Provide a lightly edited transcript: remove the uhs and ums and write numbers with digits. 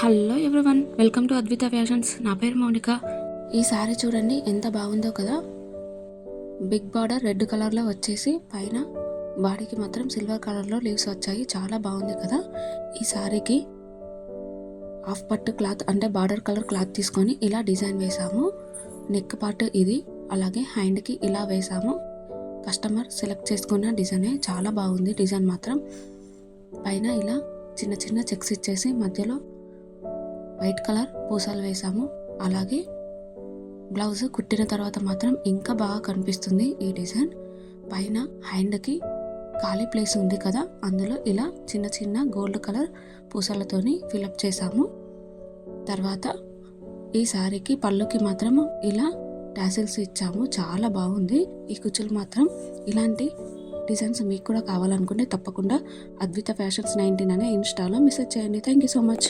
Hello everyone, welcome to Advitha fashions. నా పేరు మౌనిక. ఈ సారీ చూడండి ఎంత బాగుందో కదా. బిగ్ బార్డర్ రెడ్ కలర్లో వచ్చేసి పైన బాడీకి మాత్రం సిల్వర్ కలర్లో లీవ్స్ వచ్చాయి. చాలా బాగుంది కదా. ఈ సారీకి హాఫ్ పట్టు క్లాత్ అంటే బార్డర్ కలర్ క్లాత్ తీసుకొని ఇలా డిజైన్ వేసాము. నెక్ పార్ట్ ఇది, అలాగే హ్యాండ్కి ఇలా వేసాము. కస్టమర్ సెలెక్ట్ చేసుకున్న డిజైనే, చాలా బాగుంది డిజైన్ మాత్రం. పైన ఇలా చిన్న చిన్న చెక్స్ ఇచ్చేసి మధ్యలో వైట్ కలర్ పూసలు వేసాము. అలాగే బ్లౌజ్ కుట్టిన తర్వాత మాత్రం ఇంకా బాగా కనిపిస్తుంది ఈ డిజైన్. పైన హ్యాండ్కి ఖాళీ ప్లేస్ ఉంది కదా, అందులో ఇలా చిన్న చిన్న గోల్డ్ కలర్ పూసలతోని ఫిలప్ చేసాము. తర్వాత ఈ సారీకి పళ్ళుకి మాత్రం ఇలా టాసిల్స్ ఇచ్చాము. చాలా బాగుంది ఈ కుచ్చులు మాత్రం. ఇలాంటి డిజైన్స్ మీకు కూడా కావాలనుకుంటే తప్పకుండా అద్విత ఫ్యాషన్స్ 19 అనే ఇన్స్టాలో మెసేజ్ చేయండి. Thank you so much.